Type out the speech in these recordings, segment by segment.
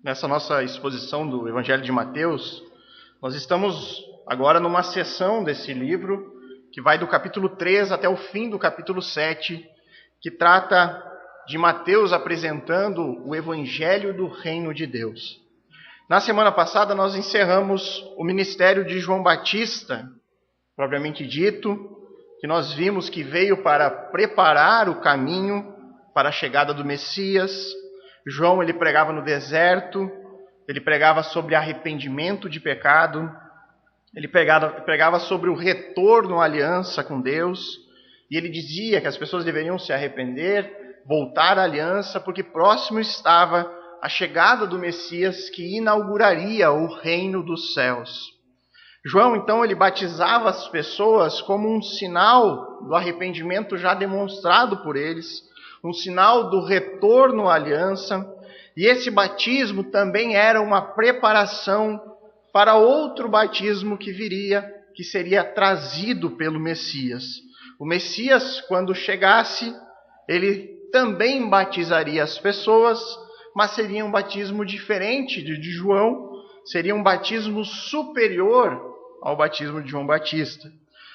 nessa nossa exposição do Evangelho de Mateus, nós estamos agora numa seção desse livro que vai do capítulo 3 até o fim do capítulo 7, que trata de Mateus apresentando o Evangelho do Reino de Deus. Na semana passada nós encerramos o ministério de João Batista, propriamente dito, que nós vimos que veio para preparar o caminho para a chegada do Messias. João, ele pregava no deserto, ele pregava sobre arrependimento de pecado, ele pregava sobre o retorno à aliança com Deus, e ele dizia que as pessoas deveriam se arrepender, voltar à aliança, porque próximo estava a chegada do Messias que inauguraria o reino dos céus. João, então, ele batizava as pessoas como um sinal do arrependimento já demonstrado por eles, um sinal do retorno à aliança, e esse batismo também era uma preparação para outro batismo que viria, que seria trazido pelo Messias. O Messias, quando chegasse, ele também batizaria as pessoas, mas seria um batismo diferente de João, seria um batismo superior ao batismo de João Batista.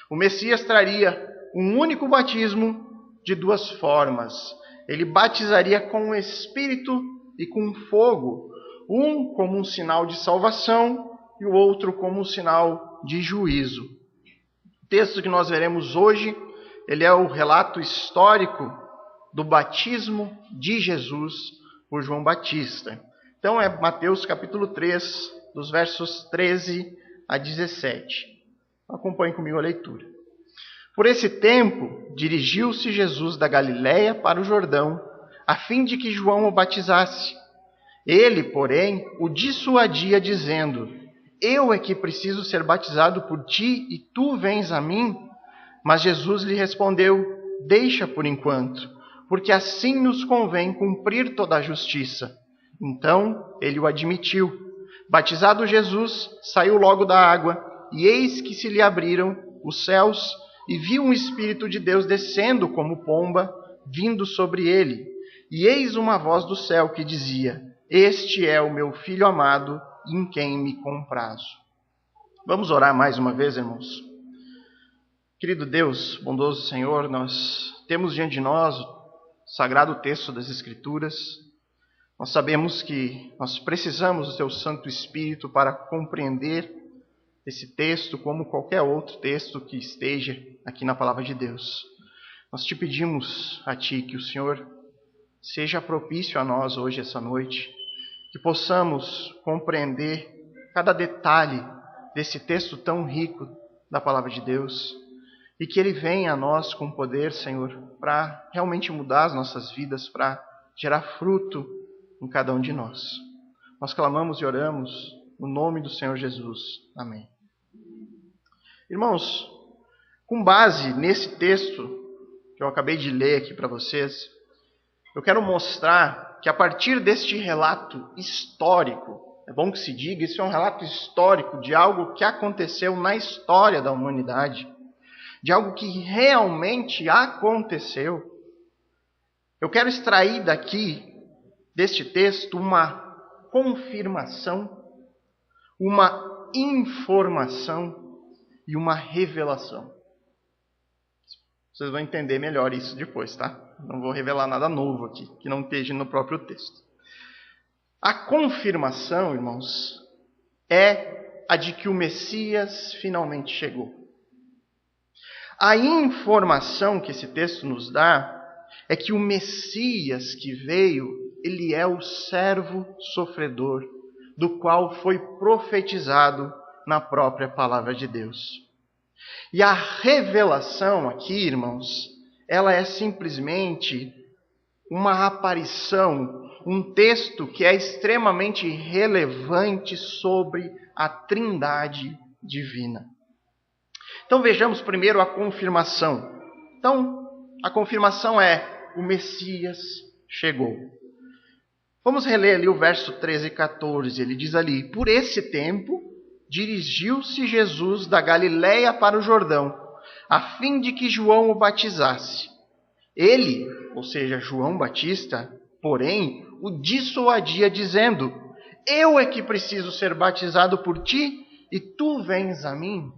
O Messias traria um único batismo de duas formas. Ele batizaria com o Espírito e com fogo, um como um sinal de salvação e o outro como um sinal de juízo. O texto que nós veremos hoje, ele é o relato histórico do batismo de Jesus por João Batista. Então é Mateus capítulo 3, dos versos 13 a 17. Acompanhe comigo a leitura. Por esse tempo, dirigiu-se Jesus da Galiléia para o Jordão, a fim de que João o batizasse. Ele, porém, o dissuadia, dizendo: Eu é que preciso ser batizado por ti, e tu vens a mim? Mas Jesus lhe respondeu: Deixa por enquanto, porque assim nos convém cumprir toda a justiça. Então ele o admitiu. Batizado Jesus, saiu logo da água, e eis que se lhe abriram os céus, e viu um Espírito de Deus descendo como pomba, vindo sobre ele. E eis uma voz do céu que dizia: Este é o meu Filho amado, em quem me comprazo. Vamos orar mais uma vez, irmãos? Querido Deus, bondoso Senhor, nós temos diante de nós o sagrado texto das Escrituras. Nós sabemos que nós precisamos do Teu Santo Espírito para compreender esse texto como qualquer outro texto que esteja aqui na Palavra de Deus. Nós te pedimos a Ti que o Senhor seja propício a nós hoje, essa noite, que possamos compreender cada detalhe desse texto tão rico da Palavra de Deus e que ele venha a nós com poder, Senhor, para realmente mudar as nossas vidas, para gerar fruto em cada um de nós. Nós clamamos e oramos no nome do Senhor Jesus. Amém. Irmãos, com base nesse texto que eu acabei de ler aqui para vocês, eu quero mostrar que a partir deste relato histórico, é bom que se diga, isso é um relato histórico de algo que aconteceu na história da humanidade, de algo que realmente aconteceu. Eu quero extrair deste texto, uma confirmação, uma informação e uma revelação. Vocês vão entender melhor isso depois, tá? Não vou revelar nada novo aqui, que não esteja no próprio texto. A confirmação, irmãos, é a de que o Messias finalmente chegou. A informação que esse texto nos dá é que o Messias que veio, ele é o servo sofredor, do qual foi profetizado na própria palavra de Deus. E a revelação aqui, irmãos, ela é simplesmente uma aparição, um texto que é extremamente relevante sobre a Trindade divina. Então vejamos primeiro a confirmação. Então, a confirmação é: o Messias chegou. Vamos reler ali o verso 13 e 14. Ele diz ali: Por esse tempo, dirigiu-se Jesus da Galiléia para o Jordão, a fim de que João o batizasse. Ele, ou seja, João Batista, porém, o dissuadia, dizendo: Eu é que preciso ser batizado por ti e tu vens a mim.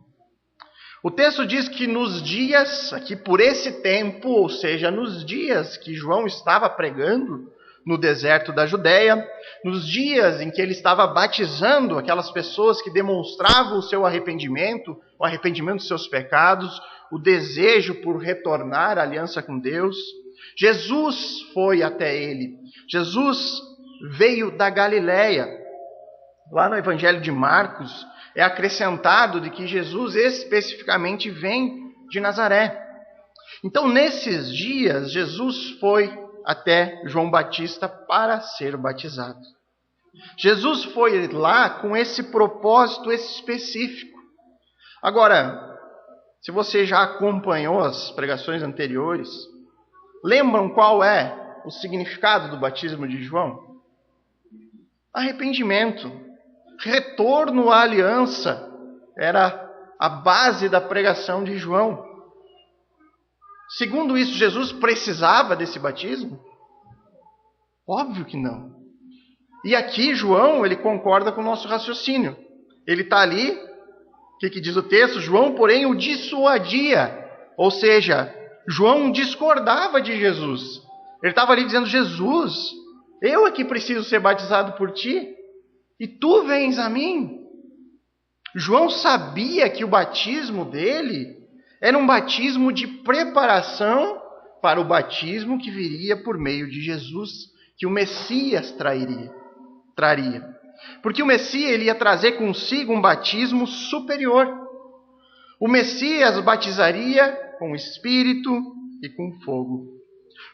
O texto diz que nos dias, aqui por esse tempo, ou seja, nos dias que João estava pregando no deserto da Judéia, nos dias em que ele estava batizando aquelas pessoas que demonstravam o seu arrependimento, o arrependimento dos seus pecados, o desejo por retornar à aliança com Deus, Jesus foi até ele. Jesus veio da Galileia. Lá no Evangelho de Marcos é acrescentado de que Jesus especificamente vem de Nazaré. Então, nesses dias, Jesus foi até João Batista para ser batizado. Jesus foi lá com esse propósito específico. Agora, se você já acompanhou as pregações anteriores, lembram qual é o significado do batismo de João? Arrependimento, retorno à aliança, era a base da pregação de João. Segundo isso, Jesus precisava desse batismo? Óbvio que não. E aqui João, ele concorda com o nosso raciocínio. Ele está ali, o que diz o texto? João, porém, o dissuadia. Ou seja, João discordava de Jesus. Ele estava ali dizendo, Jesus, eu é que preciso ser batizado por ti, e tu vens a mim. João sabia que o batismo dele era um batismo de preparação para o batismo que viria por meio de Jesus, que o Messias traria. Porque o Messias ele ia trazer consigo um batismo superior. O Messias batizaria com Espírito e com fogo.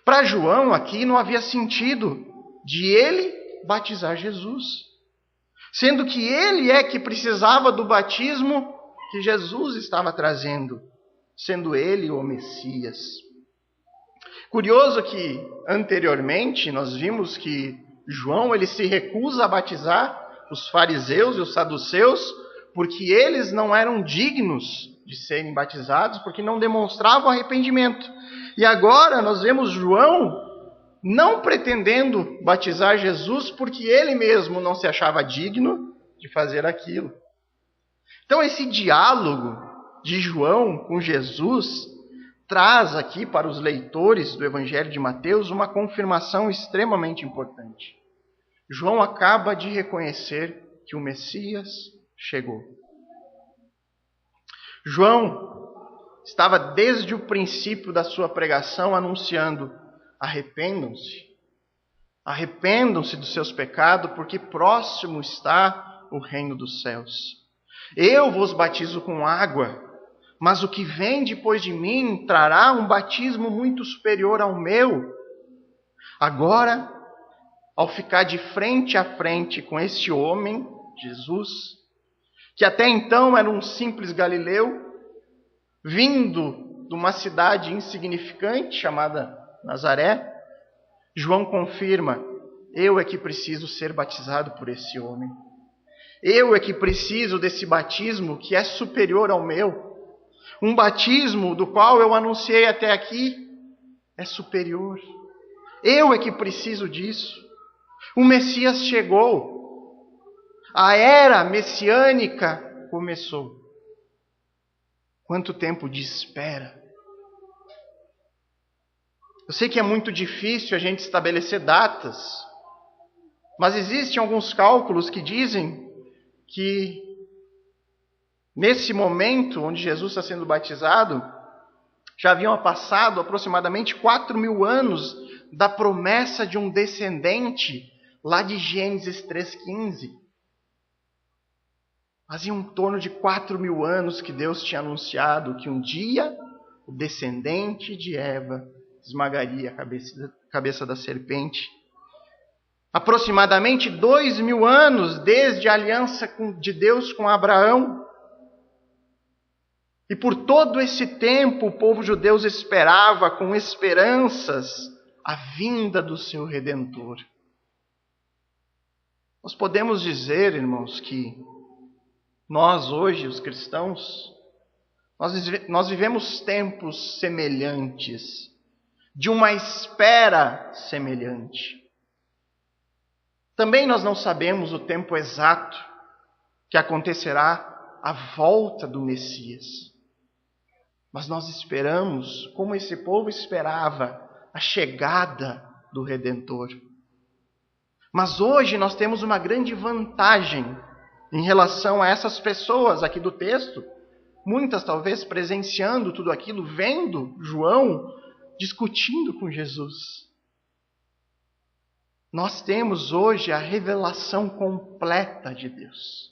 Para João aqui não havia sentido de ele batizar Jesus, sendo que ele é que precisava do batismo que Jesus estava trazendo, sendo ele o Messias. Curioso que anteriormente nós vimos que João ele se recusa a batizar os fariseus e os saduceus porque eles não eram dignos de serem batizados, porque não demonstravam arrependimento. E agora nós vemos João não pretendendo batizar Jesus porque ele mesmo não se achava digno de fazer aquilo. Então esse diálogo de João com Jesus traz aqui para os leitores do Evangelho de Mateus uma confirmação extremamente importante. João acaba de reconhecer que o Messias chegou. João estava desde o princípio da sua pregação anunciando: arrependam-se. Arrependam-se dos seus pecados, porque próximo está o reino dos céus. Eu vos batizo com água, mas o que vem depois de mim trará um batismo muito superior ao meu. Agora, ao ficar de frente a frente com este homem, Jesus, que até então era um simples galileu, vindo de uma cidade insignificante chamada Nazaré, João confirma: eu é que preciso ser batizado por esse homem. Eu é que preciso desse batismo que é superior ao meu. Um batismo do qual eu anunciei até aqui é superior. Eu é que preciso disso. O Messias chegou. A era messiânica começou. Quanto tempo de espera. Eu sei que é muito difícil a gente estabelecer datas, mas existem alguns cálculos que dizem que nesse momento onde Jesus está sendo batizado, já haviam passado aproximadamente 4.000 anos da promessa de um descendente lá de Gênesis 3,15. Fazia em torno de 4.000 anos que Deus tinha anunciado que um dia o descendente de Eva esmagaria a cabeça da serpente. Aproximadamente 2.000 anos desde a aliança de Deus com Abraão. E por todo esse tempo o povo judeu esperava com esperanças a vinda do seu Redentor. Nós podemos dizer, irmãos, que nós hoje, os cristãos, nós vivemos tempos semelhantes, de uma espera semelhante. Também nós não sabemos o tempo exato que acontecerá a volta do Messias. Mas nós esperamos, como esse povo esperava, a chegada do Redentor. Mas hoje nós temos uma grande vantagem em relação a essas pessoas aqui do texto, muitas talvez presenciando tudo aquilo, vendo João discutindo com Jesus. Nós temos hoje a revelação completa de Deus.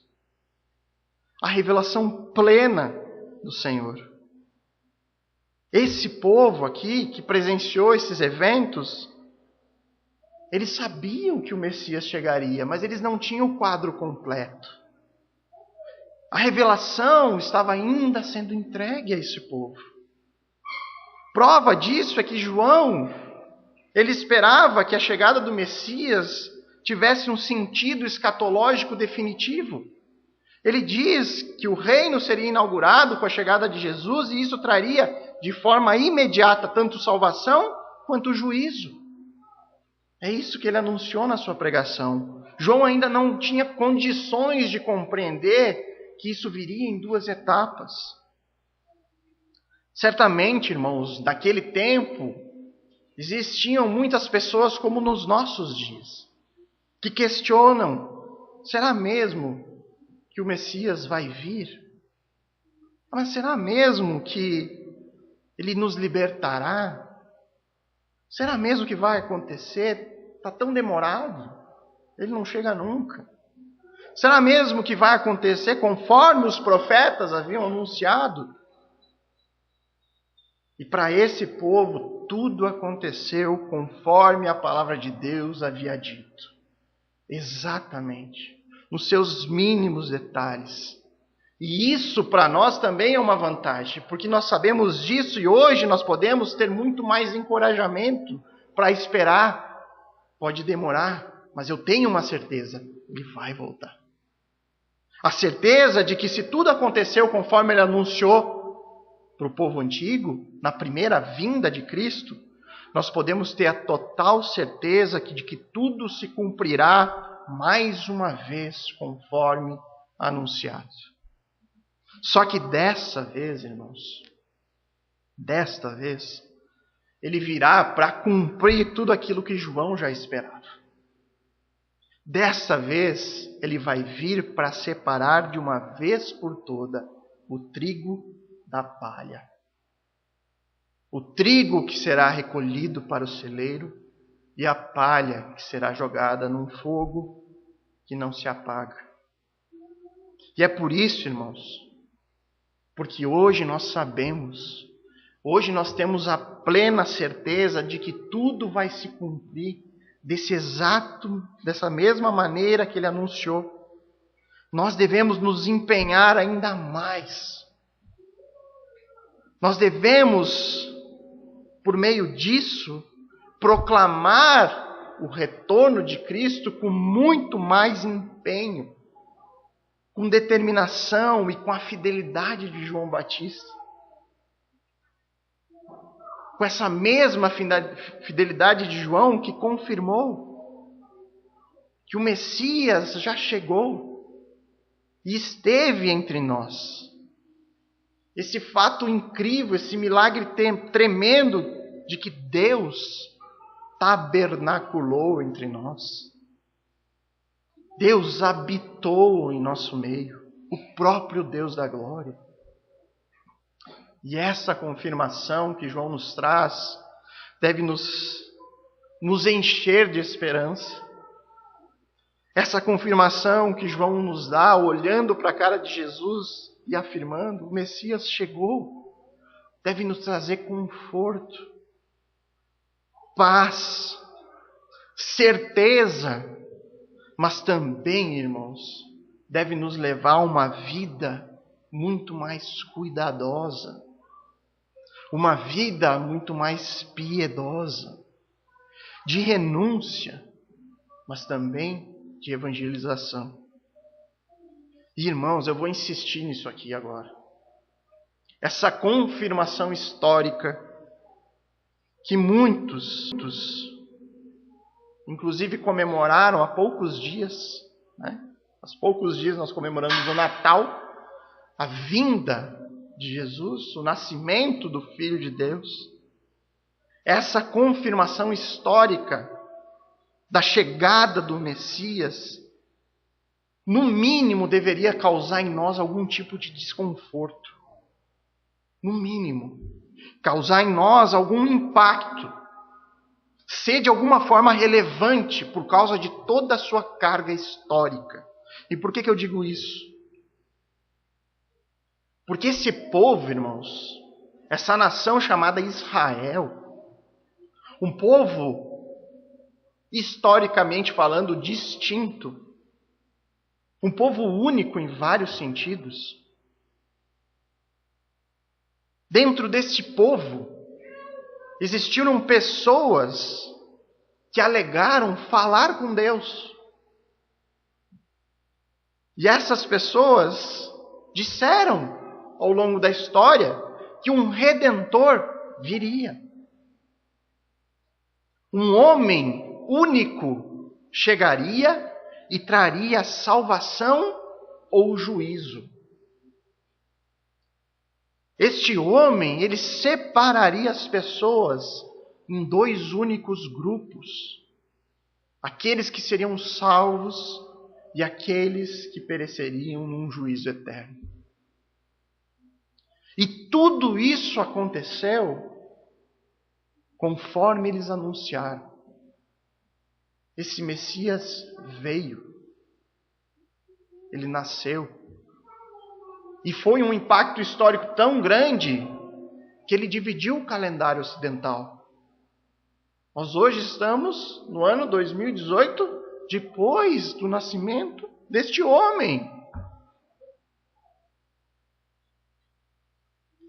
A revelação plena do Senhor. Esse povo aqui que presenciou esses eventos, eles sabiam que o Messias chegaria, mas eles não tinham o quadro completo. A revelação estava ainda sendo entregue a esse povo. Prova disso é que João, ele esperava que a chegada do Messias tivesse um sentido escatológico definitivo. Ele diz que o reino seria inaugurado com a chegada de Jesus e isso traria de forma imediata tanto salvação quanto juízo. É isso que ele anunciou na sua pregação. João ainda não tinha condições de compreender que isso viria em duas etapas. Certamente, irmãos, naquele tempo, existiam muitas pessoas como nos nossos dias, que questionam, será mesmo que o Messias vai vir? Mas será mesmo que ele nos libertará? Será mesmo que vai acontecer? Está tão demorado, ele não chega nunca. Será mesmo que vai acontecer conforme os profetas haviam anunciado? E para esse povo, tudo aconteceu conforme a palavra de Deus havia dito. Exatamente, nos seus mínimos detalhes. E isso para nós também é uma vantagem, porque nós sabemos disso e hoje nós podemos ter muito mais encorajamento para esperar. Pode demorar, mas eu tenho uma certeza, ele vai voltar. A certeza de que se tudo aconteceu conforme ele anunciou para o povo antigo, na primeira vinda de Cristo, nós podemos ter a total certeza de que tudo se cumprirá mais uma vez conforme anunciado. Só que dessa vez, irmãos, desta vez, ele virá para cumprir tudo aquilo que João já esperava. Dessa vez, ele vai vir para separar de uma vez por toda o trigo da palha. O trigo que será recolhido para o celeiro e a palha que será jogada num fogo que não se apaga. E é por isso, irmãos, porque hoje nós sabemos, hoje nós temos a plena certeza de que tudo vai se cumprir dessa mesma maneira que ele anunciou. Nós devemos nos empenhar ainda mais. Nós devemos, por meio disso, proclamar o retorno de Cristo com muito mais empenho, com determinação e com a fidelidade de João Batista. Com essa mesma fidelidade de João que confirmou que o Messias já chegou e esteve entre nós. Esse fato incrível, esse milagre tremendo de que Deus tabernaculou entre nós. Deus habitou em nosso meio, o próprio Deus da glória. E essa confirmação que João nos traz deve nos encher de esperança. Essa confirmação que João nos dá, olhando para a cara de Jesus e afirmando, o Messias chegou, deve nos trazer conforto, paz, certeza, mas também, irmãos, deve nos levar a uma vida muito mais cuidadosa, uma vida muito mais piedosa, de renúncia, mas também de evangelização. E, irmãos, eu vou insistir nisso aqui agora. Essa confirmação histórica que muitos inclusive comemoraram há poucos dias, né? Há poucos dias nós comemoramos o Natal, a vinda de Jesus, o nascimento do Filho de Deus. Essa confirmação histórica da chegada do Messias, no mínimo, deveria causar em nós algum tipo de desconforto. No mínimo, causar em nós algum impacto. Ser de alguma forma relevante por causa de toda a sua carga histórica. E por que eu digo isso? Porque esse povo, irmãos, essa nação chamada Israel, um povo, historicamente falando, distinto, um povo único em vários sentidos. Dentro deste povo, existiram pessoas que alegaram falar com Deus. E essas pessoas disseram, ao longo da história, que um Redentor viria. Um homem único chegaria e traria salvação ou juízo. Este homem, ele separaria as pessoas em dois únicos grupos. Aqueles que seriam salvos e aqueles que pereceriam num juízo eterno. E tudo isso aconteceu conforme eles anunciaram. Esse Messias veio. Ele nasceu. E foi um impacto histórico tão grande que ele dividiu o calendário ocidental. Nós hoje estamos no ano 2018, depois do nascimento deste homem.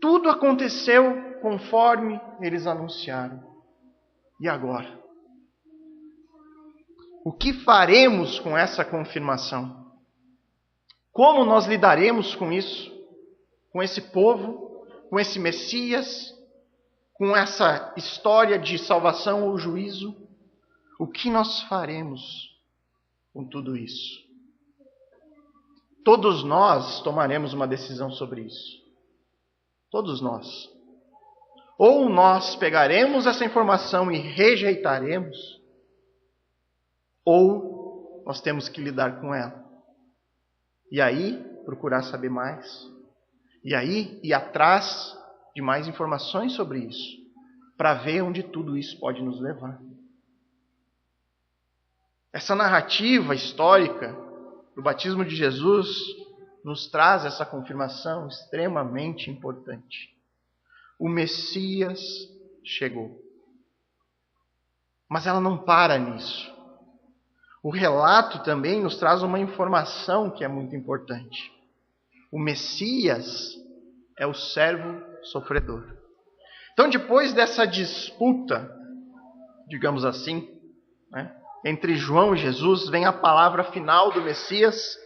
Tudo aconteceu conforme eles anunciaram. E agora? O que faremos com essa confirmação? Como nós lidaremos com isso? Com esse povo? Com esse Messias? Com essa história de salvação ou juízo? O que nós faremos com tudo isso? Todos nós tomaremos uma decisão sobre isso. Todos nós. Ou nós pegaremos essa informação e rejeitaremos, ou nós temos que lidar com ela. E aí, procurar saber mais. E aí, ir atrás de mais informações sobre isso, para ver onde tudo isso pode nos levar. Essa narrativa histórica do batismo de Jesus nos traz essa confirmação extremamente importante. O Messias chegou. Mas ela não para nisso. O relato também nos traz uma informação que é muito importante. O Messias é o servo sofredor. Então, depois dessa disputa, digamos assim, né, entre João e Jesus, vem a palavra final do Messias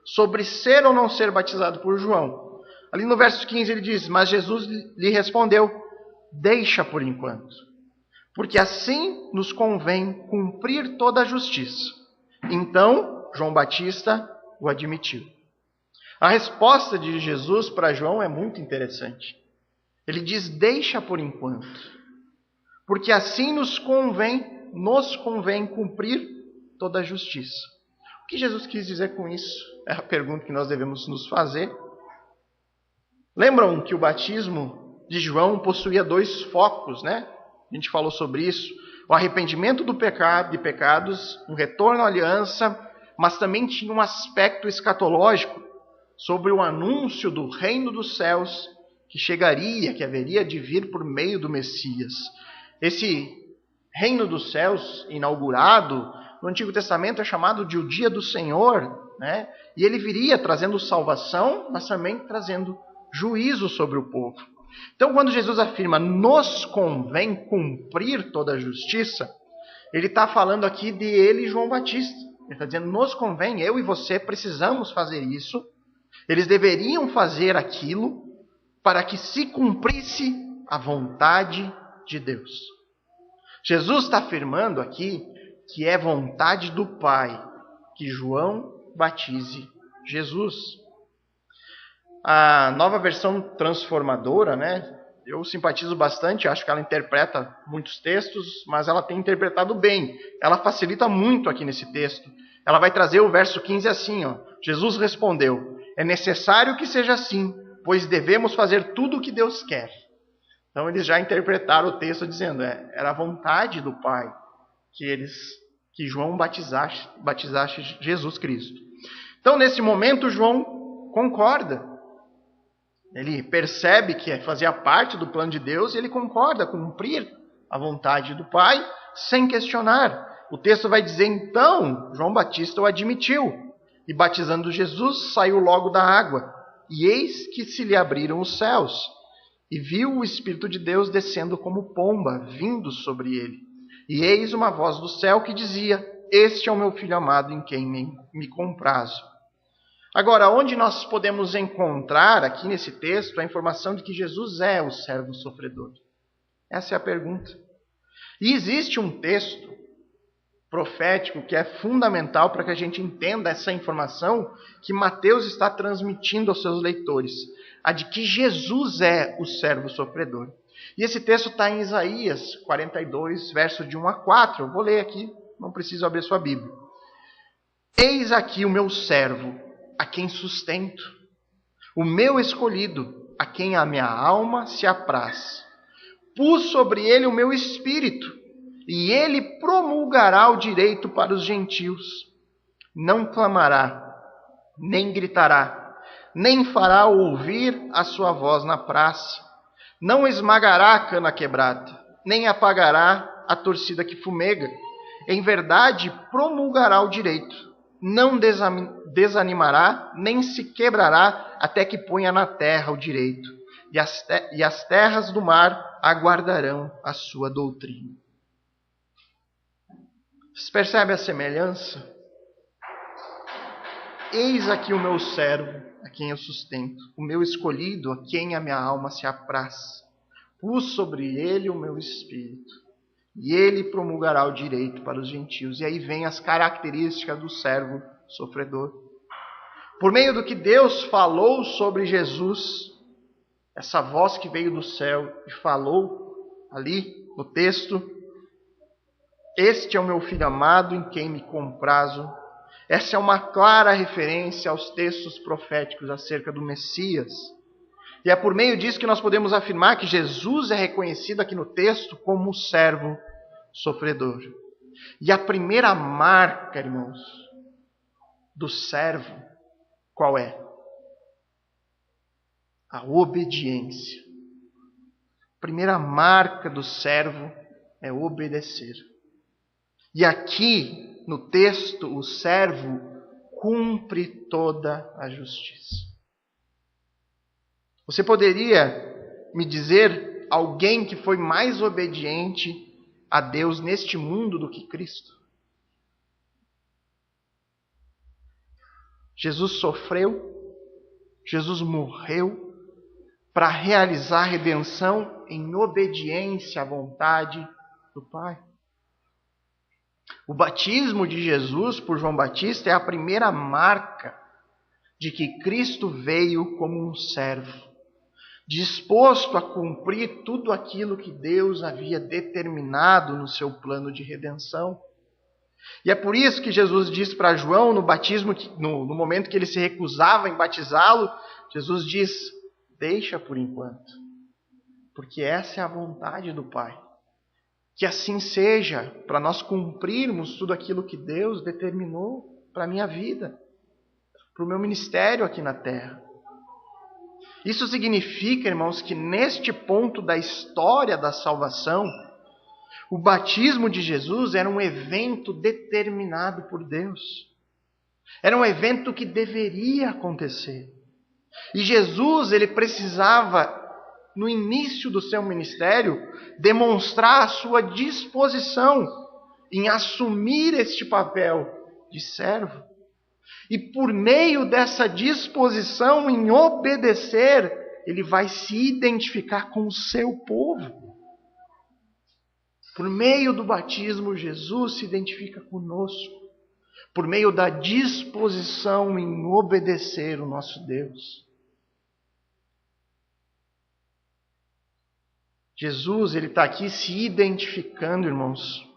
sobre ser ou não ser batizado por João. Ali no verso 15 ele diz: mas Jesus lhe respondeu: deixa por enquanto, porque assim nos convém cumprir toda a justiça. Então, João Batista o admitiu. A resposta de Jesus para João é muito interessante. Ele diz: deixa por enquanto, porque assim nos convém cumprir toda a justiça. O que Jesus quis dizer com isso? É a pergunta que nós devemos nos fazer. Lembram que o batismo de João possuía dois focos, né? A gente falou sobre isso. O arrependimento do pecado, de pecados, um retorno à aliança, mas também tinha um aspecto escatológico sobre o anúncio do reino dos céus que chegaria, que haveria de vir por meio do Messias. Esse reino dos céus inaugurado no Antigo Testamento é chamado de o dia do Senhor, né? E ele viria trazendo salvação, mas também trazendo juízo sobre o povo. Então, quando Jesus afirma, nos convém cumprir toda a justiça, ele está falando aqui de ele e João Batista. Ele está dizendo, nos convém, eu e você precisamos fazer isso. Eles deveriam fazer aquilo para que se cumprisse a vontade de Deus. Jesus está afirmando aqui que é vontade do Pai que João batize Jesus. A Nova Versão Transformadora, né? Eu simpatizo bastante, acho que ela interpreta muitos textos, mas ela tem interpretado bem. Ela facilita muito aqui nesse texto. Ela vai trazer o verso 15 assim, ó. Jesus respondeu: é necessário que seja assim, pois devemos fazer tudo o que Deus quer. Então eles já interpretaram o texto dizendo, era a vontade do Pai que João batizasse Jesus Cristo. Então nesse momento João concorda. Ele percebe que fazia parte do plano de Deus e ele concorda com cumprir a vontade do Pai sem questionar. O texto vai dizer, então, João Batista o admitiu, e batizando Jesus, saiu logo da água. E eis que se lhe abriram os céus, e viu o Espírito de Deus descendo como pomba, vindo sobre ele. E eis uma voz do céu que dizia, este é o meu Filho amado em quem me comprazo. Agora, onde nós podemos encontrar aqui nesse texto a informação de que Jesus é o servo sofredor? Essa é a pergunta. E existe um texto profético que é fundamental para que a gente entenda essa informação que Mateus está transmitindo aos seus leitores, a de que Jesus é o servo sofredor. E esse texto está em Isaías 42, verso de 1 a 4. Eu vou ler aqui, não preciso abrir sua Bíblia. Eis aqui o meu servo, a quem sustento, o meu escolhido, a quem a minha alma se apraz. Pus sobre ele o meu espírito, e ele promulgará o direito para os gentios. Não clamará, nem gritará, nem fará ouvir a sua voz na praça. Não esmagará a cana quebrada, nem apagará a torcida que fumega. Em verdade, promulgará o direito. Não desanimará, nem se quebrará, até que ponha na terra o direito. E as terras do mar aguardarão a sua doutrina. Vocês percebem a semelhança? Eis aqui o meu servo, a quem eu sustento, o meu escolhido, a quem a minha alma se apraz. Pus sobre ele o meu espírito. E ele promulgará o direito para os gentios. E aí vem as características do servo sofredor. Por meio do que Deus falou sobre Jesus, essa voz que veio do céu e falou ali no texto, este é o meu filho amado em quem me comprazo. Essa é uma clara referência aos textos proféticos acerca do Messias. E é por meio disso que nós podemos afirmar que Jesus é reconhecido aqui no texto como o servo sofredor. E a primeira marca, irmãos, do servo, qual é? A obediência. A primeira marca do servo é obedecer. E aqui, no texto, o servo cumpre toda a justiça. Você poderia me dizer alguém que foi mais obediente a Deus neste mundo do que Cristo? Jesus sofreu, Jesus morreu para realizar a redenção em obediência à vontade do Pai. O batismo de Jesus por João Batista é a primeira marca de que Cristo veio como um servo, disposto a cumprir tudo aquilo que Deus havia determinado no seu plano de redenção. E é por isso que Jesus diz para João no batismo, no momento que ele se recusava em batizá-lo, Jesus diz, deixa por enquanto, porque essa é a vontade do Pai. Que assim seja, para nós cumprirmos tudo aquilo que Deus determinou para a minha vida, para o meu ministério aqui na terra. Isso significa, irmãos, que neste ponto da história da salvação, o batismo de Jesus era um evento determinado por Deus. Era um evento que deveria acontecer. E Jesus, ele precisava, no início do seu ministério, demonstrar a sua disposição em assumir este papel de servo. E por meio dessa disposição em obedecer, ele vai se identificar com o seu povo. Por meio do batismo, Jesus se identifica conosco, por meio da disposição em obedecer o nosso Deus. Jesus, ele está aqui se identificando, irmãos,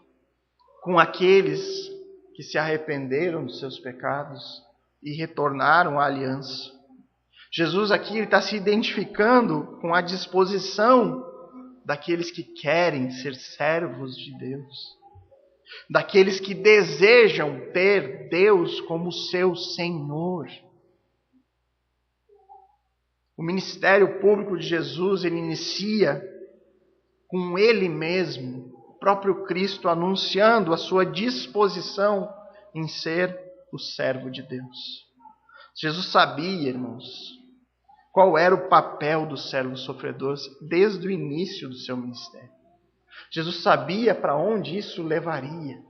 com aqueles que se arrependeram dos seus pecados e retornaram à aliança. Jesus aqui está se identificando com a disposição daqueles que querem ser servos de Deus, daqueles que desejam ter Deus como seu Senhor. O ministério público de Jesus, ele inicia com Ele mesmo, o próprio Cristo, anunciando a sua disposição em ser o servo de Deus. Jesus sabia, irmãos, qual era o papel do servo sofredor desde o início do seu ministério. Jesus sabia para onde isso levaria.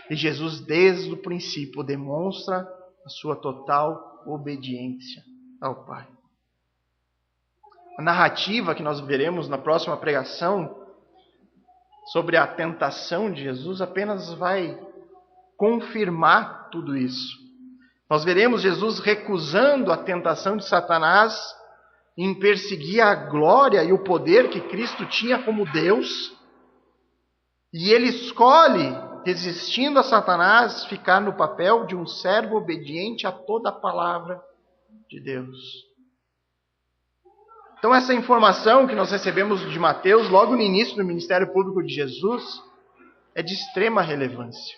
E Jesus, desde o princípio, demonstra a sua total obediência ao Pai. A narrativa que nós veremos na próxima pregação sobre a tentação de Jesus apenas vai confirmar tudo isso. Nós veremos Jesus recusando a tentação de Satanás em perseguir a glória e o poder que Cristo tinha como Deus. E ele escolhe, resistindo a Satanás, ficar no papel de um servo obediente a toda a palavra de Deus. Então essa informação que nós recebemos de Mateus, logo no início do ministério público de Jesus, é de extrema relevância.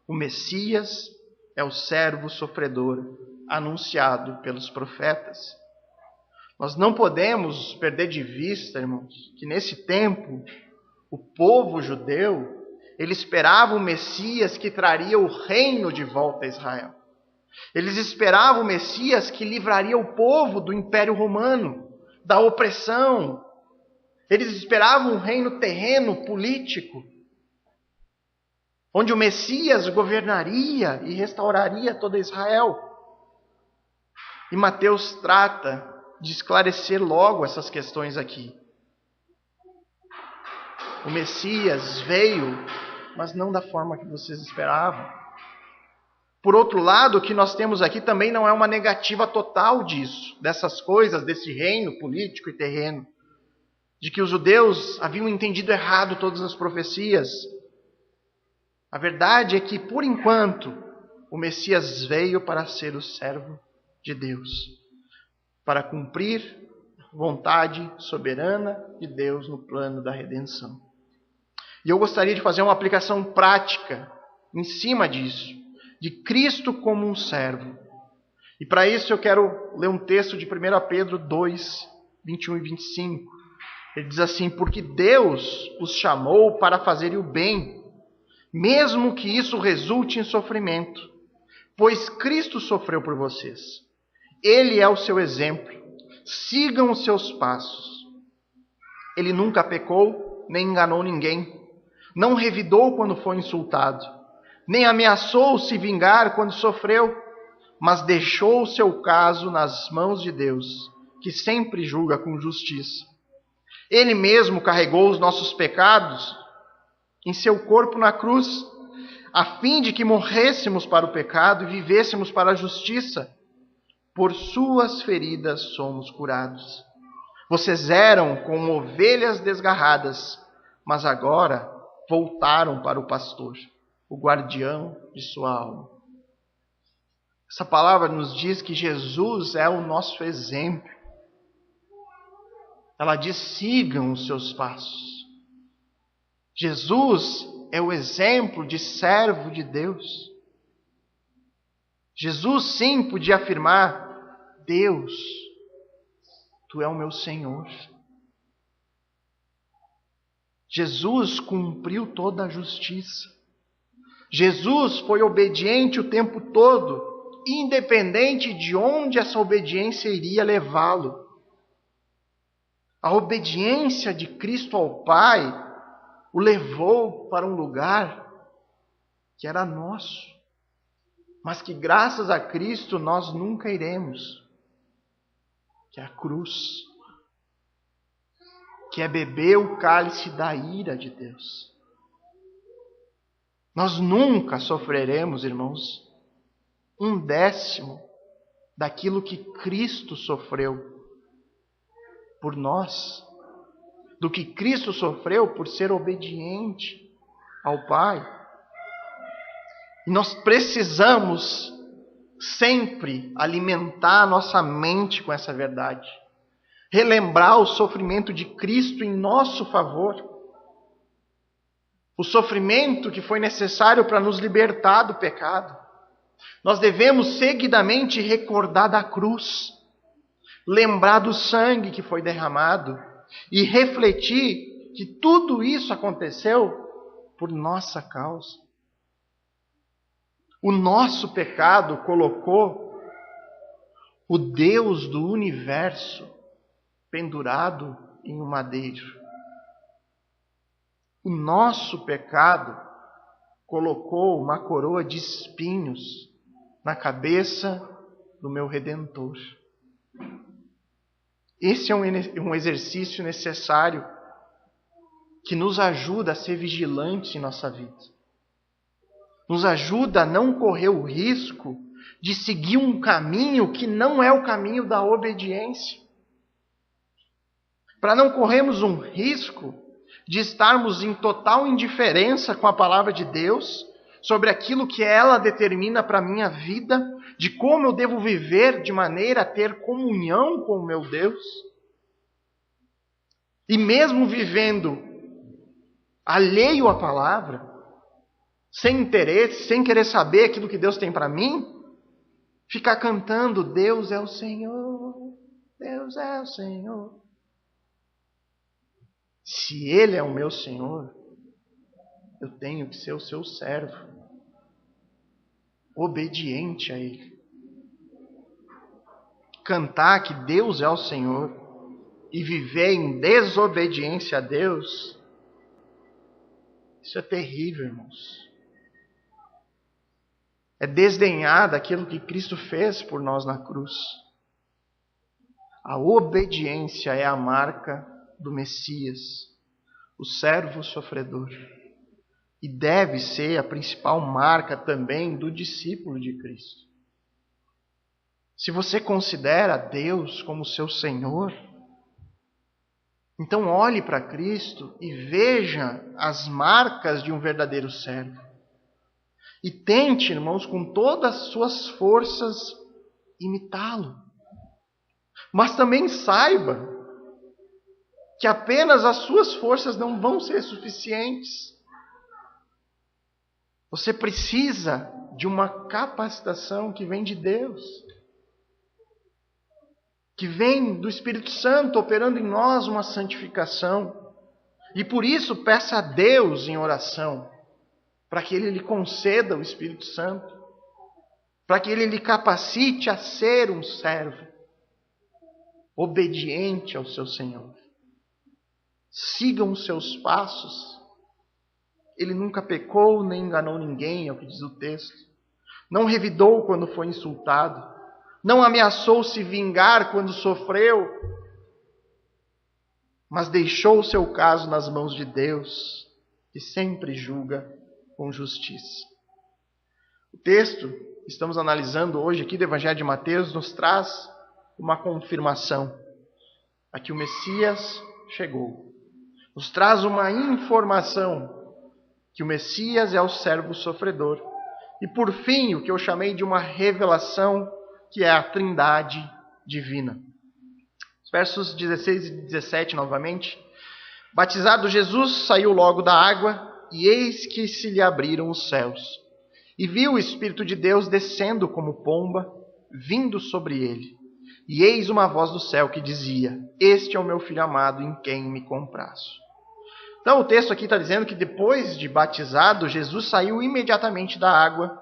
O Messias é o servo sofredor anunciado pelos profetas. Nós não podemos perder de vista, irmãos, que nesse tempo o povo judeu, ele esperava o Messias que traria o reino de volta a Israel. Eles esperavam o Messias que livraria o povo do Império Romano, da opressão. Eles esperavam um reino terreno, político, onde o Messias governaria e restauraria toda Israel. E Mateus trata de esclarecer logo essas questões aqui. O Messias veio, mas não da forma que vocês esperavam. Por outro lado, o que nós temos aqui também não é uma negativa total disso, dessas coisas, desse reino político e terreno, de que os judeus haviam entendido errado todas as profecias. A verdade é que, por enquanto, o Messias veio para ser o servo de Deus, para cumprir a vontade soberana de Deus no plano da redenção. E eu gostaria de fazer uma aplicação prática em cima disso, de Cristo como um servo. E para isso eu quero ler um texto de 1 Pedro 2, 21 e 25. Ele diz assim: porque Deus os chamou para fazerem o bem, mesmo que isso resulte em sofrimento, pois Cristo sofreu por vocês. Ele é o seu exemplo. Sigam os seus passos. Ele nunca pecou, nem enganou ninguém. Não revidou quando foi insultado, nem ameaçou se vingar quando sofreu, mas deixou o seu caso nas mãos de Deus, que sempre julga com justiça. Ele mesmo carregou os nossos pecados em seu corpo na cruz, a fim de que morrêssemos para o pecado e vivêssemos para a justiça. Por suas feridas somos curados. Vocês eram como ovelhas desgarradas, mas agora voltaram para o pastor, o guardião de sua alma. Essa palavra nos diz que Jesus é o nosso exemplo. Ela diz: sigam os seus passos. Jesus é o exemplo de servo de Deus. Jesus sim podia afirmar: Deus, Tu é o meu Senhor. Jesus cumpriu toda a justiça. Jesus foi obediente o tempo todo, independente de onde essa obediência iria levá-lo. A obediência de Cristo ao Pai o levou para um lugar que era nosso, mas que graças a Cristo nós nunca iremos, que é a cruz. que é beber o cálice da ira de Deus. Nós nunca sofreremos, irmãos, 1/10 daquilo que Cristo sofreu por nós, do que Cristo sofreu por ser obediente ao Pai. E nós precisamos sempre alimentar a nossa mente com essa verdade. Relembrar o sofrimento de Cristo em nosso favor. O sofrimento que foi necessário para nos libertar do pecado. Nós devemos seguidamente recordar da cruz. Lembrar do sangue que foi derramado. E refletir que tudo isso aconteceu por nossa causa. O nosso pecado colocou o Deus do universo pendurado em um madeiro. O nosso pecado colocou uma coroa de espinhos na cabeça do meu Redentor. Esse é um exercício necessário que nos ajuda a ser vigilantes em nossa vida. Nos ajuda a não correr o risco de seguir um caminho que não é o caminho da obediência. Para não corrermos um risco de estarmos em total indiferença com a palavra de Deus, sobre aquilo que ela determina para a minha vida, de como eu devo viver de maneira a ter comunhão com o meu Deus. E mesmo vivendo alheio à palavra, sem interesse, sem querer saber aquilo que Deus tem para mim, ficar cantando, Deus é o Senhor, Deus é o Senhor. Se Ele é o meu Senhor, eu tenho que ser o seu servo, obediente a Ele. Cantar que Deus é o Senhor e viver em desobediência a Deus, isso é terrível, irmãos. É desdenhar daquilo que Cristo fez por nós na cruz. A obediência é a marca do Messias, o servo sofredor. E deve ser a principal marca também do discípulo de Cristo. Se você considera Deus como seu Senhor, então olhe para Cristo e veja as marcas de um verdadeiro servo. E tente, irmãos, com todas as suas forças, imitá-lo. Mas também saiba que apenas as suas forças não vão ser suficientes. Você precisa de uma capacitação que vem de Deus, que vem do Espírito Santo operando em nós uma santificação. E por isso peça a Deus em oração, para que Ele lhe conceda o Espírito Santo, para que Ele lhe capacite a ser um servo, obediente ao seu Senhor. Sigam os seus passos. Ele nunca pecou nem enganou ninguém, é o que diz o texto. Não revidou quando foi insultado. Não ameaçou se vingar quando sofreu. Mas deixou o seu caso nas mãos de Deus, que sempre julga com justiça. O texto que estamos analisando hoje aqui do Evangelho de Mateus nos traz uma confirmação. Aqui o Messias chegou. Nos traz uma informação que o Messias é o servo sofredor. E por fim, o que eu chamei de uma revelação, que é a Trindade divina. Os versos 16 e 17 novamente. Batizado Jesus, saiu logo da água, e eis que se lhe abriram os céus. E viu o Espírito de Deus descendo como pomba, vindo sobre ele. E eis uma voz do céu que dizia: Este é o meu Filho amado, em quem me comprazo. Então o texto aqui está dizendo que depois de batizado, Jesus saiu imediatamente da água.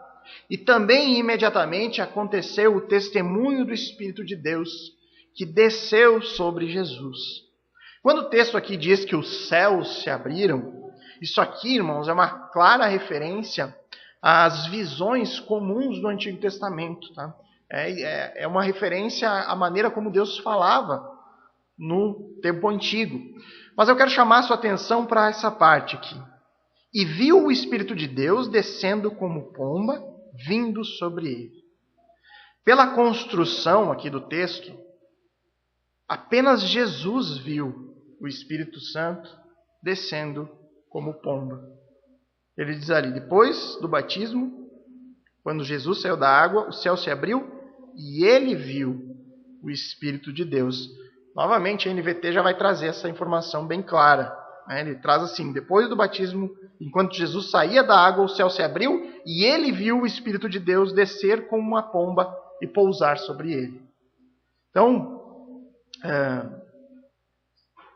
E também imediatamente aconteceu o testemunho do Espírito de Deus, que desceu sobre Jesus. Quando o texto aqui diz que os céus se abriram, isso aqui, irmãos, é uma clara referência às visões comuns do Antigo Testamento. Tá? É uma referência à maneira como Deus falava no tempo antigo. Mas eu quero chamar a sua atenção para essa parte aqui. E viu o Espírito de Deus descendo como pomba, vindo sobre ele. Pela construção aqui do texto, apenas Jesus viu o Espírito Santo descendo como pomba. Ele diz ali, depois do batismo, quando Jesus saiu da água, o céu se abriu e ele viu o Espírito de Deus. Novamente, a NVT já vai trazer essa informação bem clara. Ele traz assim, depois do batismo, enquanto Jesus saía da água, o céu se abriu e ele viu o Espírito de Deus descer como uma pomba e pousar sobre ele. Então,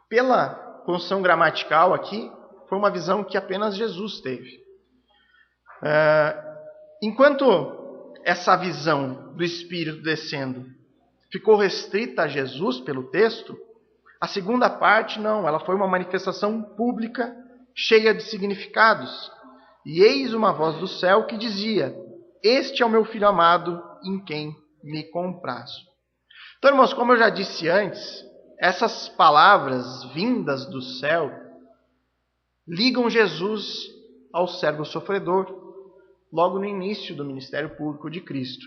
pela construção gramatical aqui, foi uma visão que apenas Jesus teve. Enquanto essa visão do Espírito descendo ficou restrita a Jesus pelo texto, a segunda parte não, ela foi uma manifestação pública cheia de significados. E eis uma voz do céu que dizia, este é o meu Filho amado, em quem me comprazo. Então, irmãos, como eu já disse antes, essas palavras vindas do céu ligam Jesus ao servo sofredor, logo no início do ministério público de Cristo.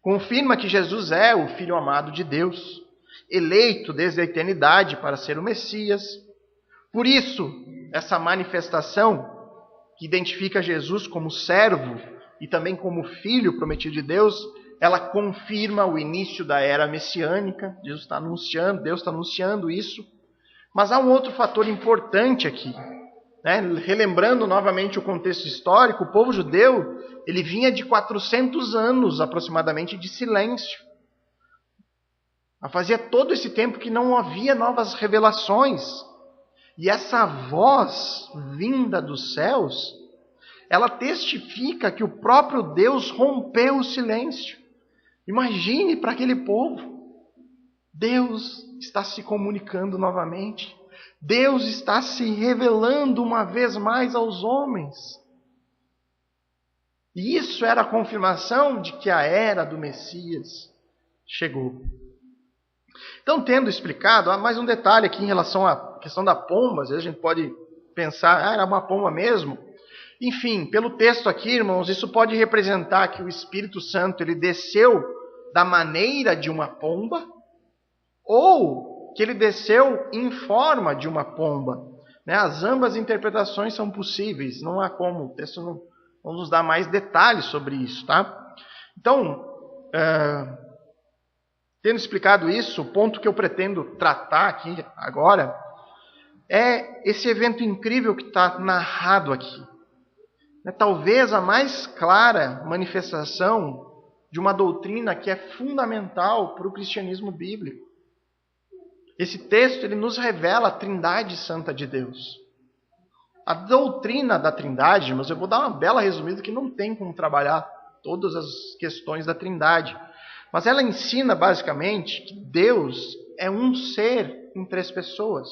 Confirma que Jesus é o Filho amado de Deus, eleito desde a eternidade para ser o Messias. Por isso, essa manifestação que identifica Jesus como servo e também como filho prometido de Deus, ela confirma o início da era messiânica. Deus está anunciando isso. Mas há um outro fator importante aqui. Relembrando novamente o contexto histórico, o povo judeu ele vinha de 400 anos aproximadamente de silêncio. Fazia todo esse tempo que não havia novas revelações. E essa voz vinda dos céus, ela testifica que o próprio Deus rompeu o silêncio. Imagine para aquele povo. Deus está se comunicando novamente. Deus está se revelando uma vez mais aos homens. E isso era a confirmação de que a era do Messias chegou. Então, tendo explicado, há mais um detalhe aqui em relação à questão da pomba. Às vezes a gente pode pensar, era uma pomba mesmo. Enfim, pelo texto aqui, irmãos, isso pode representar que o Espírito Santo ele desceu da maneira de uma pomba, ou que ele desceu em forma de uma pomba. As ambas interpretações são possíveis, não há como, o texto não nos dá mais detalhes sobre isso, tá? Então, tendo explicado isso, o ponto que eu pretendo tratar aqui agora é esse evento incrível que está narrado aqui. Talvez a mais clara manifestação de uma doutrina que é fundamental para o cristianismo bíblico. Esse texto ele nos revela a Trindade Santa de Deus. A doutrina da Trindade, mas eu vou dar uma bela resumida que não tem como trabalhar todas as questões da Trindade. Mas ela ensina basicamente que Deus é um ser em três pessoas.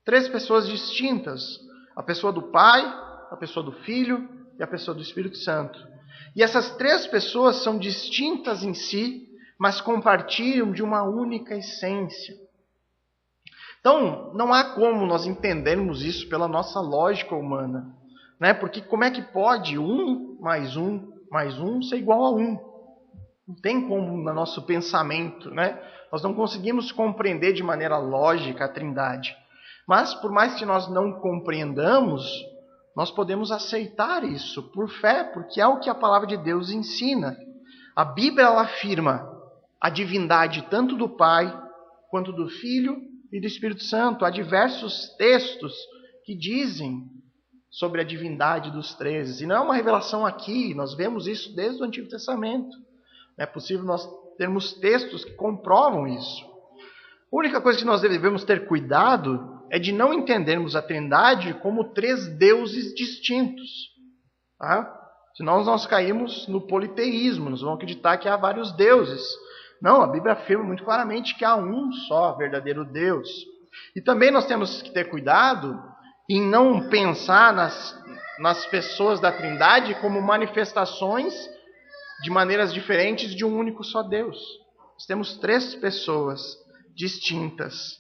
Três pessoas distintas. A pessoa do Pai, a pessoa do Filho e a pessoa do Espírito Santo. E essas três pessoas são distintas em si, mas compartilham de uma única essência. Então, não há como nós entendermos isso pela nossa lógica humana. Porque como é que pode 1 mais 1 mais 1 ser igual a 1? Não tem como no nosso pensamento. Nós não conseguimos compreender de maneira lógica a Trindade. Mas, por mais que nós não compreendamos, nós podemos aceitar isso por fé, porque é o que a palavra de Deus ensina. A Bíblia ela afirma a divindade tanto do Pai, quanto do Filho e do Espírito Santo. Há diversos textos que dizem sobre a divindade dos três. E não é uma revelação aqui, nós vemos isso desde o Antigo Testamento. É possível nós termos textos que comprovam isso. A única coisa que nós devemos ter cuidado é de não entendermos a Trindade como três deuses distintos. Senão nós caímos no politeísmo, nós vamos acreditar que há vários deuses. Não, a Bíblia afirma muito claramente que há um só verdadeiro Deus. E também nós temos que ter cuidado em não pensar nas pessoas da Trindade como manifestações de maneiras diferentes de um único só Deus. Nós temos três pessoas distintas,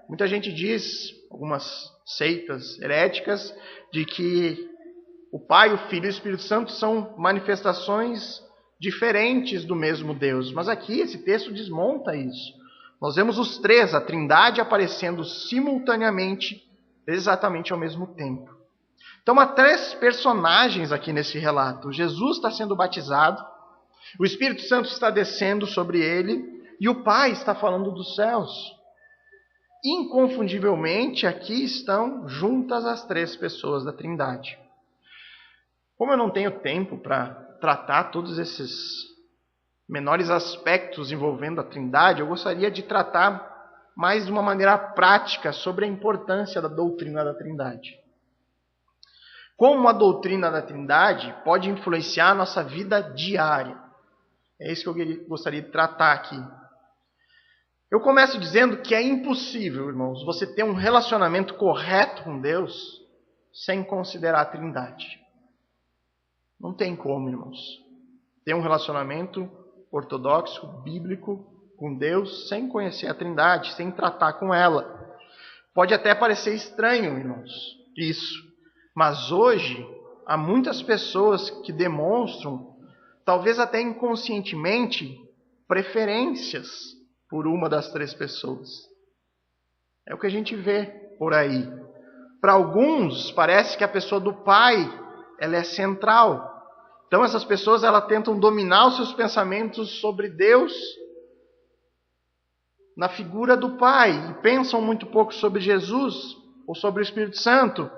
Muita gente diz, algumas seitas heréticas, de que o Pai, o Filho e o Espírito Santo são manifestações diferentes do mesmo Deus. Mas aqui esse texto desmonta isso. Nós vemos os três, a Trindade, aparecendo simultaneamente, exatamente ao mesmo tempo. Então há três personagens aqui nesse relato. Jesus está sendo batizado, o Espírito Santo está descendo sobre ele e o Pai está falando dos céus. Inconfundivelmente, aqui estão juntas as três pessoas da Trindade. Como eu não tenho tempo para tratar todos esses menores aspectos envolvendo a Trindade, eu gostaria de tratar mais de uma maneira prática sobre a importância da doutrina da Trindade. Como a doutrina da Trindade pode influenciar a nossa vida diária. É isso que eu gostaria de tratar aqui. Eu começo dizendo que é impossível, irmãos, você ter um relacionamento correto com Deus sem considerar a Trindade. Não tem como, irmãos, ter um relacionamento ortodoxo, bíblico, com Deus, sem conhecer a Trindade, sem tratar com ela. Pode até parecer estranho, irmãos, isso. Mas hoje, há muitas pessoas que demonstram, talvez até inconscientemente, preferências por uma das três pessoas. É o que a gente vê por aí. Para alguns, parece que a pessoa do Pai, ela é central. Então essas pessoas, elas tentam dominar os seus pensamentos sobre Deus na figura do Pai. E pensam muito pouco sobre Jesus ou sobre o Espírito Santo.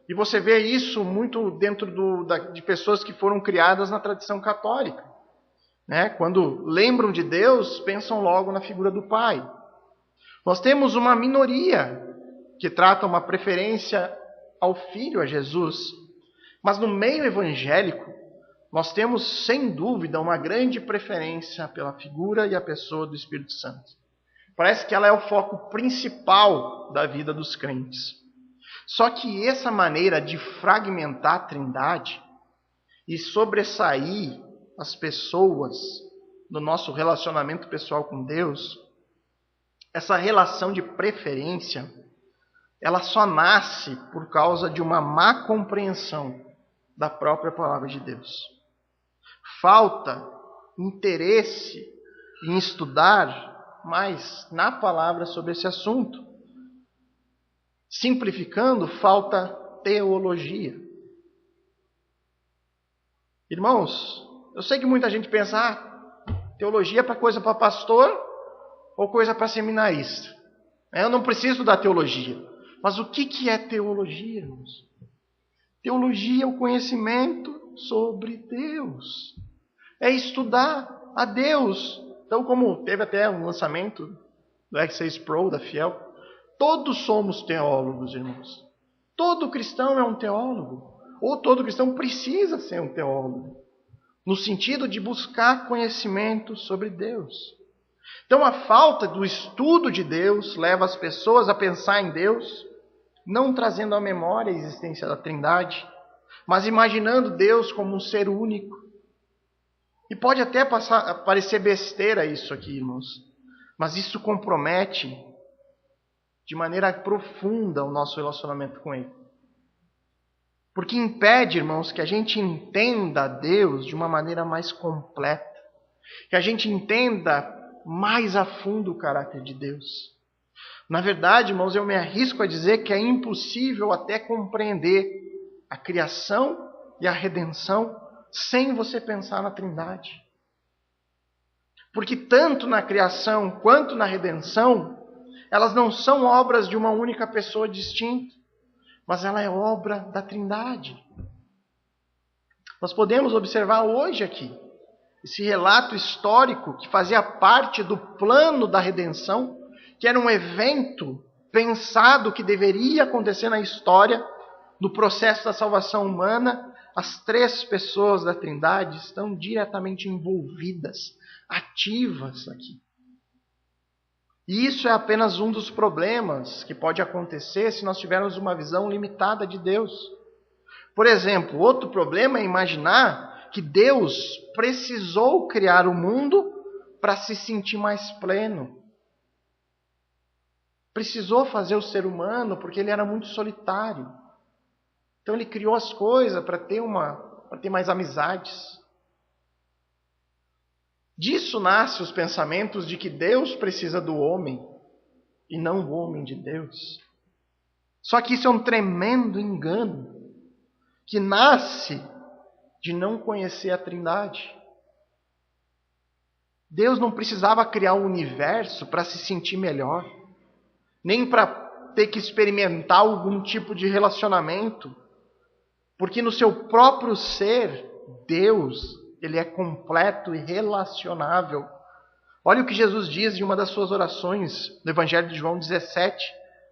E você vê isso muito dentro de pessoas que foram criadas na tradição católica. Quando lembram de Deus, pensam logo na figura do Pai. Nós temos uma minoria que trata uma preferência ao Filho, a Jesus. Mas no meio evangélico, nós temos, sem dúvida, uma grande preferência pela figura e a pessoa do Espírito Santo. Parece que ela é o foco principal da vida dos crentes. Só que essa maneira de fragmentar a Trindade e sobressair as pessoas no nosso relacionamento pessoal com Deus, essa relação de preferência, ela só nasce por causa de uma má compreensão da própria palavra de Deus. Falta interesse em estudar mais na palavra sobre esse assunto. Simplificando, falta teologia. Irmãos, eu sei que muita gente pensa, teologia é para coisa para pastor ou coisa para seminarista. Eu não preciso da teologia. Mas o que é teologia, irmãos? Teologia é o conhecimento sobre Deus. É estudar a Deus. Então, como teve até um lançamento do X6 Pro da Fiel, todos somos teólogos, irmãos. Todo cristão é um teólogo. Ou todo cristão precisa ser um teólogo. No sentido de buscar conhecimento sobre Deus. Então a falta do estudo de Deus leva as pessoas a pensar em Deus, não trazendo à memória a existência da Trindade, mas imaginando Deus como um ser único. E pode até parecer besteira isso aqui, irmãos. Mas isso compromete de maneira profunda o nosso relacionamento com Ele. Porque impede, irmãos, que a gente entenda Deus de uma maneira mais completa. Que a gente entenda mais a fundo o caráter de Deus. Na verdade, irmãos, eu me arrisco a dizer que é impossível até compreender a criação e a redenção sem você pensar na Trindade. Porque tanto na criação quanto na redenção, elas não são obras de uma única pessoa distinta, mas ela é obra da Trindade. Nós podemos observar hoje aqui esse relato histórico que fazia parte do plano da redenção, que era um evento pensado que deveria acontecer na história, no processo da salvação humana. As três pessoas da Trindade estão diretamente envolvidas, ativas aqui. E isso é apenas um dos problemas que pode acontecer se nós tivermos uma visão limitada de Deus. Por exemplo, outro problema é imaginar que Deus precisou criar o mundo para se sentir mais pleno. precisou fazer o ser humano porque ele era muito solitário. Então ele criou as coisas para ter mais amizades. Disso nascem os pensamentos de que Deus precisa do homem e não o homem de Deus. Só que isso é um tremendo engano que nasce de não conhecer a Trindade. Deus não precisava criar o universo para se sentir melhor, nem para ter que experimentar algum tipo de relacionamento, porque no seu próprio ser, Deus, ele é completo e relacionável. Olha o que Jesus diz em uma das suas orações, no Evangelho de João 17,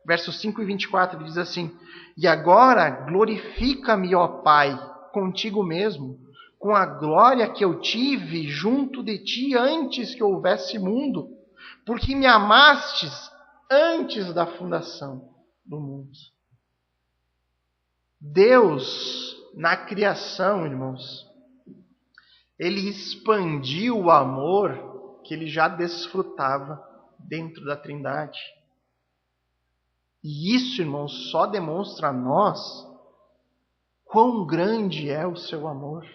versos 5 e 24, ele diz assim: E agora glorifica-me, ó Pai, contigo mesmo, com a glória que eu tive junto de ti antes que houvesse mundo, porque me amastes antes da fundação do mundo. Deus, na criação, irmãos, ele expandiu o amor que ele já desfrutava dentro da Trindade. E isso, irmãos, só demonstra a nós quão grande é o seu amor.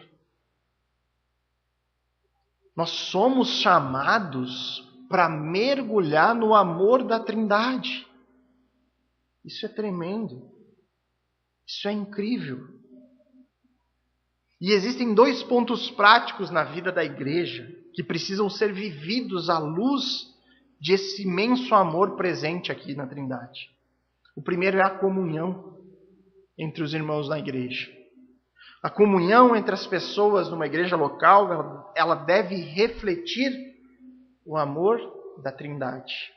Nós somos chamados para mergulhar no amor da Trindade. Isso é tremendo. Isso é incrível. E existem 2 pontos práticos na vida da igreja que precisam ser vividos à luz desse imenso amor presente aqui na Trindade. O primeiro é a comunhão entre os irmãos na igreja. A comunhão entre as pessoas numa igreja local, ela deve refletir o amor da Trindade.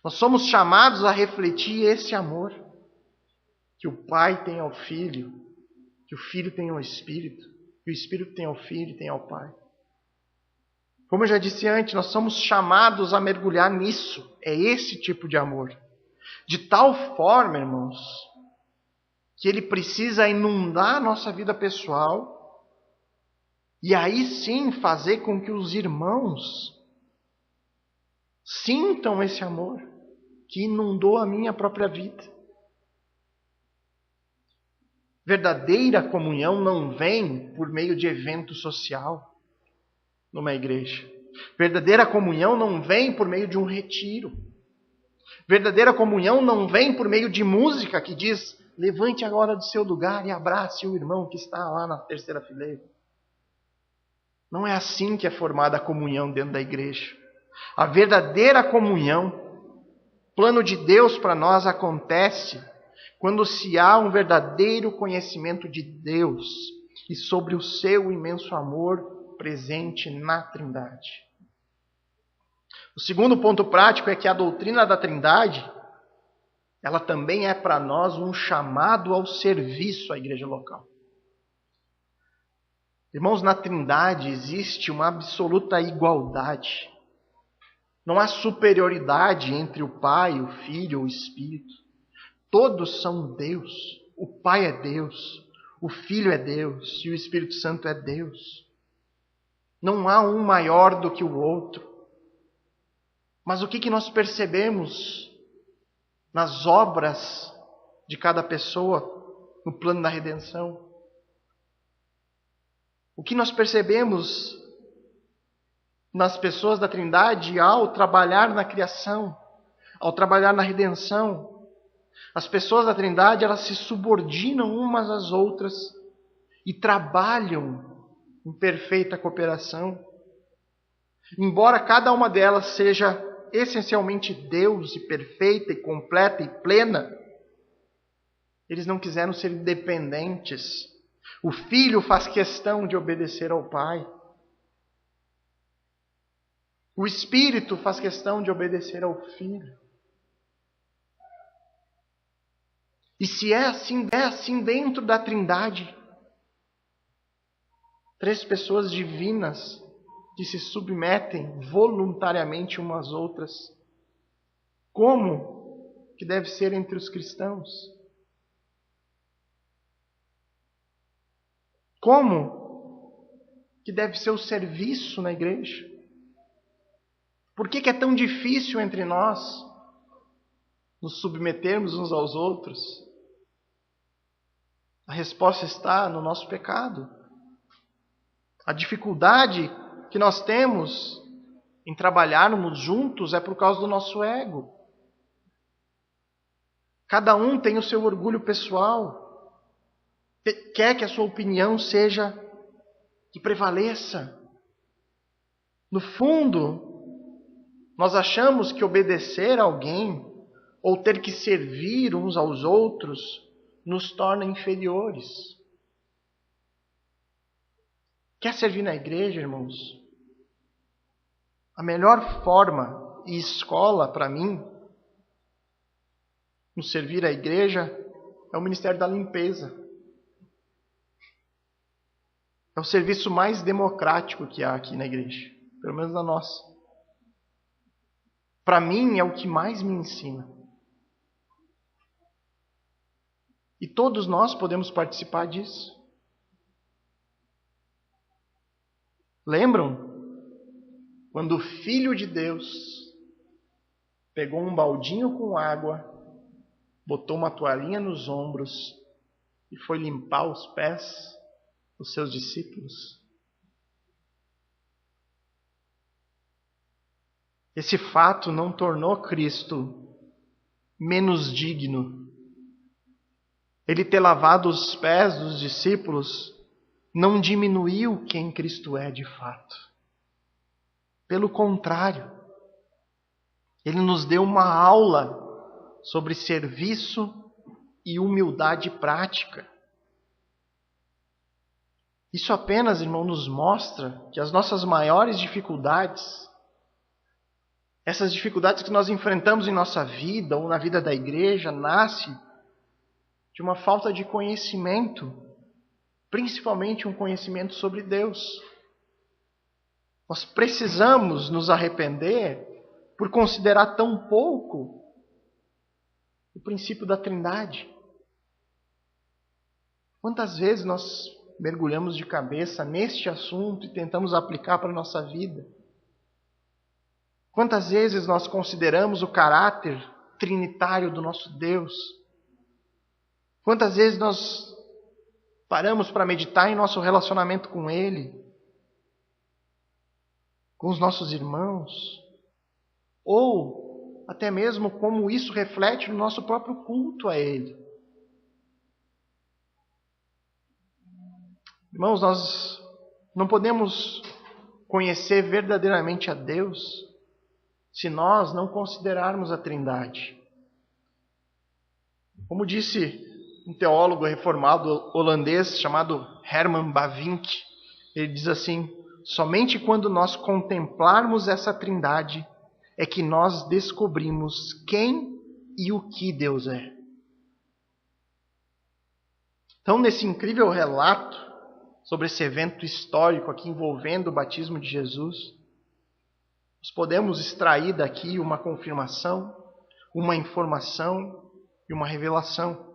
Nós somos chamados a refletir esse amor que o Pai tem ao Filho, que o Filho tem ao Espírito, que o Espírito tem ao Filho e tem ao Pai. Como eu já disse antes, nós somos chamados a mergulhar nisso. É esse tipo de amor. De tal forma, irmãos, que ele precisa inundar a nossa vida pessoal e aí sim fazer com que os irmãos sintam esse amor que inundou a minha própria vida. Verdadeira comunhão não vem por meio de evento social numa igreja. Verdadeira comunhão não vem por meio de um retiro. Verdadeira comunhão não vem por meio de música que diz: levante agora do seu lugar e abrace o irmão que está lá na terceira fileira. Não é assim que é formada a comunhão dentro da igreja. A verdadeira comunhão, plano de Deus para nós, acontece quando se há um verdadeiro conhecimento de Deus e sobre o seu imenso amor presente na Trindade. O segundo ponto prático é que a doutrina da Trindade, ela também é para nós um chamado ao serviço à igreja local. Irmãos, na Trindade existe uma absoluta igualdade. Não há superioridade entre o Pai, o Filho ou o Espírito. Todos são Deus. O Pai é Deus, o Filho é Deus e o Espírito Santo é Deus. Não há um maior do que o outro. Mas o que nós percebemos nas obras de cada pessoa no plano da redenção? O que nós percebemos nas pessoas da Trindade ao trabalhar na criação, ao trabalhar na redenção? As pessoas da Trindade, elas se subordinam umas às outras e trabalham em perfeita cooperação. Embora cada uma delas seja essencialmente Deus, e perfeita, e completa, e plena, eles não quiseram ser independentes. O Filho faz questão de obedecer ao Pai. O Espírito faz questão de obedecer ao Filho. E se é assim dentro da Trindade, 3 pessoas divinas que se submetem voluntariamente umas às outras, como que deve ser entre os cristãos? Como que deve ser o serviço na igreja? Por que é tão difícil entre nós nos submetermos uns aos outros? A resposta está no nosso pecado. A dificuldade que nós temos em trabalharmos juntos é por causa do nosso ego. Cada um tem o seu orgulho pessoal. Quer que a sua opinião seja que prevaleça. No fundo, nós achamos que obedecer a alguém ou ter que servir uns aos outros nos torna inferiores. Quer servir na igreja, irmãos? A melhor forma e escola para mim no servir à igreja é o ministério da limpeza. É o serviço mais democrático que há aqui na igreja, pelo menos na nossa. Para mim é o que mais me ensina. E todos nós podemos participar disso. Lembram? Quando o Filho de Deus pegou um baldinho com água, botou uma toalhinha nos ombros e foi limpar os pés dos seus discípulos. Esse fato não tornou Cristo menos digno. Ele ter lavado os pés dos discípulos não diminuiu quem Cristo é de fato. Pelo contrário, ele nos deu uma aula sobre serviço e humildade prática. Isso apenas, irmão, nos mostra que as nossas maiores dificuldades, essas dificuldades que nós enfrentamos em nossa vida ou na vida da igreja, nasce de uma falta de conhecimento, principalmente um conhecimento sobre Deus. Nós precisamos nos arrepender por considerar tão pouco o princípio da Trindade. Quantas vezes nós mergulhamos de cabeça neste assunto e tentamos aplicar para a nossa vida? Quantas vezes nós consideramos o caráter trinitário do nosso Deus? Quantas vezes nós paramos para meditar em nosso relacionamento com Ele, com os nossos irmãos, ou até mesmo como isso reflete no nosso próprio culto a Ele? Irmãos, nós não podemos conhecer verdadeiramente a Deus se nós não considerarmos a Trindade. Como disse um teólogo reformado holandês chamado Herman Bavinck, ele diz assim: somente quando nós contemplarmos essa Trindade é que nós descobrimos quem e o que Deus é. Então, nesse incrível relato sobre esse evento histórico aqui envolvendo o batismo de Jesus, nós podemos extrair daqui uma confirmação, uma informação e uma revelação.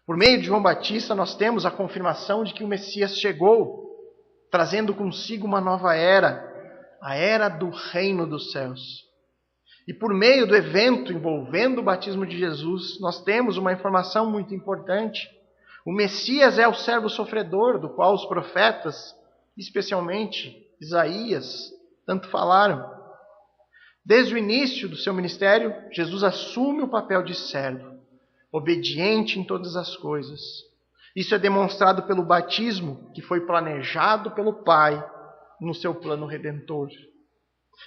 Por meio de João Batista, nós temos a confirmação de que o Messias chegou, trazendo consigo uma nova era, a era do reino dos céus. E por meio do evento envolvendo o batismo de Jesus, nós temos uma informação muito importante. O Messias é o servo sofredor, do qual os profetas, especialmente Isaías, tanto falaram. Desde o início do seu ministério, Jesus assume o papel de servo, obediente em todas as coisas. Isso é demonstrado pelo batismo, que foi planejado pelo Pai no seu plano redentor.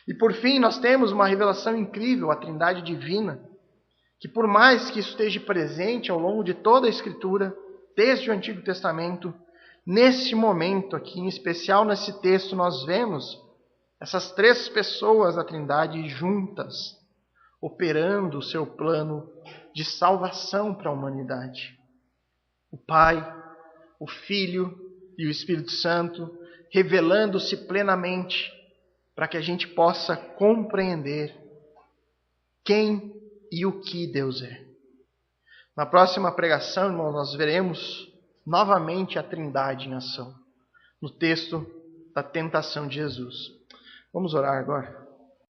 E por fim, nós temos uma revelação incrível, a Trindade divina, que por mais que isso esteja presente ao longo de toda a Escritura, desde o Antigo Testamento, nesse momento aqui, em especial nesse texto, nós vemos essas três pessoas da Trindade juntas, operando o seu plano de salvação para a humanidade. O Pai, o Filho e o Espírito Santo, revelando-se plenamente para que a gente possa compreender quem e o que Deus é. Na próxima pregação, irmãos, nós veremos novamente a Trindade em ação, no texto da tentação de Jesus. Vamos orar agora.